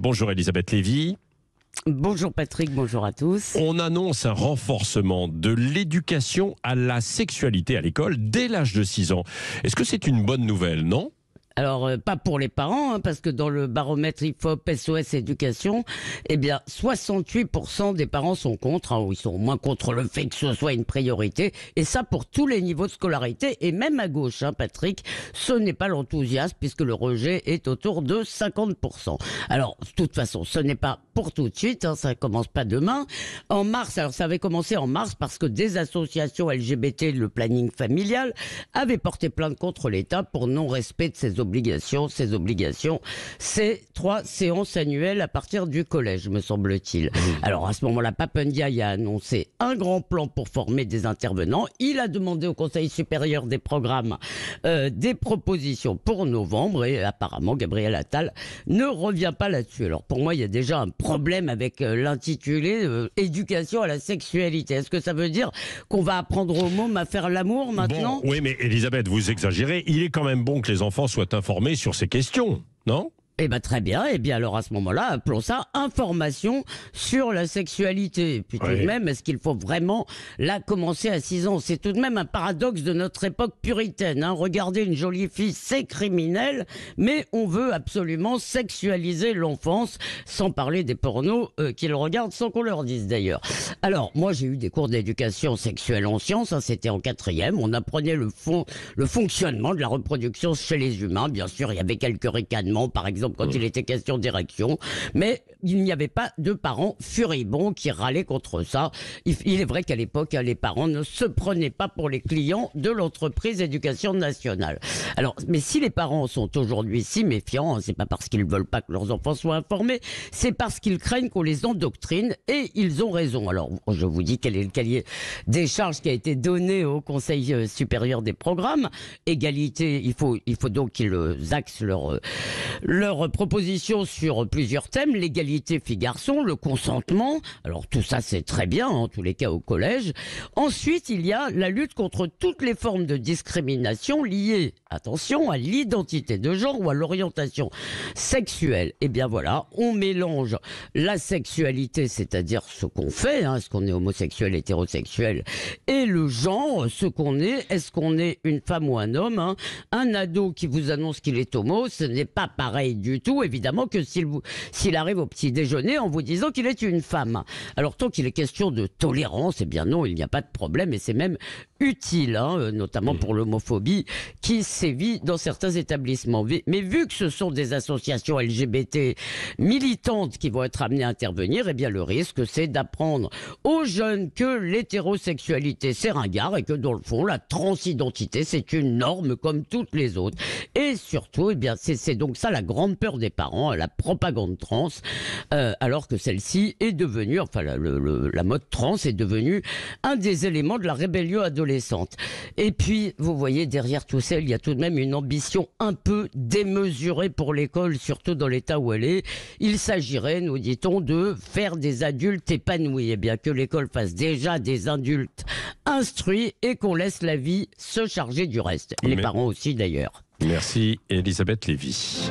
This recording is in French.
Bonjour Elisabeth Lévy. Bonjour Patrick, bonjour à tous. On annonce un renforcement de l'éducation à la sexualité à l'école dès l'âge de 6 ans. Est-ce que c'est une bonne nouvelle, non ? Alors, pas pour les parents, parce que dans le baromètre IFOP SOS Éducation, 68% des parents sont contre, ou ils sont au moins contre le fait que ce soit une priorité, et ça pour tous les niveaux de scolarité, et même à gauche, Patrick, ce n'est pas l'enthousiasme, puisque le rejet est autour de 50%. Alors, de toute façon, ce n'est pas pour tout de suite, ça ne commence pas demain. En mars, alors ça avait commencé en mars, parce que des associations LGBT, le planning familial, avaient porté plainte contre l'État pour non-respect de ses obligations, c'est 3 séances annuelles à partir du collège, me semble-t-il. Alors à ce moment-là, Pape Ndiaye a annoncé un grand plan pour former des intervenants. Il a demandé au Conseil supérieur des programmes des propositions pour novembre et apparemment Gabriel Attal ne revient pas là-dessus. Alors pour moi, il y a déjà un problème avec l'intitulé éducation à la sexualité. Est-ce que ça veut dire qu'on va apprendre aux mômes à faire l'amour maintenant ? Bon, oui, mais Elisabeth, vous exagérez. Il est quand même bon que les enfants soient informés sur ces questions, non ? Très bien. Alors à ce moment-là, appelons ça information sur la sexualité. Et puis tout de même, est-ce qu'il faut vraiment là commencer à 6 ans ? C'est tout de même un paradoxe de notre époque puritaine. Regarder une jolie fille, c'est criminel, mais on veut absolument sexualiser l'enfance, sans parler des pornos qu'ils regardent sans qu'on leur dise d'ailleurs. Alors, moi j'ai eu des cours d'éducation sexuelle en sciences, c'était en 4e. On apprenait le fonctionnement de la reproduction chez les humains. Bien sûr, il y avait quelques ricanements, par exemple, quand il était question d'érection, mais il n'y avait pas de parents furibonds qui râlaient contre ça. Il est vrai qu'à l'époque, les parents ne se prenaient pas pour les clients de l'entreprise éducation nationale. Alors, mais si les parents sont aujourd'hui si méfiants, c'est pas parce qu'ils ne veulent pas que leurs enfants soient informés, c'est parce qu'ils craignent qu'on les endoctrine, et ils ont raison. Alors, je vous dis quel est le cahier des charges qui a été donné au Conseil supérieur des programmes. Égalité, il faut donc qu'ils axent leur propositions sur plusieurs thèmes: l'égalité filles-garçons, le consentement. Alors tout ça c'est très bien, en tous les cas au collège. Ensuite, il y a la lutte contre toutes les formes de discrimination liées, attention, à l'identité de genre ou à l'orientation sexuelle. Voilà, on mélange la sexualité, c'est-à-dire ce qu'on fait, est-ce qu'on est homosexuel, hétérosexuel, et le genre, ce qu'on est qu'on est une femme ou un homme. Un ado qui vous annonce qu'il est homo, ce n'est pas pareil du tout, évidemment, que s'il arrive au petit déjeuner en vous disant qu'il est une femme. Alors, tant qu'il est question de tolérance, non, il n'y a pas de problème, et c'est même utile, notamment pour l'homophobie qui sévit dans certains établissements. Mais vu que ce sont des associations LGBT militantes qui vont être amenées à intervenir, le risque, c'est d'apprendre aux jeunes que l'hétérosexualité, c'est ringard, et que dans le fond, la transidentité, c'est une norme comme toutes les autres. Et surtout, c'est donc ça la grande peur des parents, la propagande trans, alors que celle-ci est devenue, la mode trans est devenue un des éléments de la rébellion adolescente. Et puis, vous voyez, derrière tout ça, il y a tout de même une ambition un peu démesurée pour l'école, surtout dans l'état où elle est. Il s'agirait, nous dit-on, de faire des adultes épanouis. Que l'école fasse déjà des adultes instruits et qu'on laisse la vie se charger du reste. Les parents aussi, d'ailleurs. Merci Elisabeth Lévy.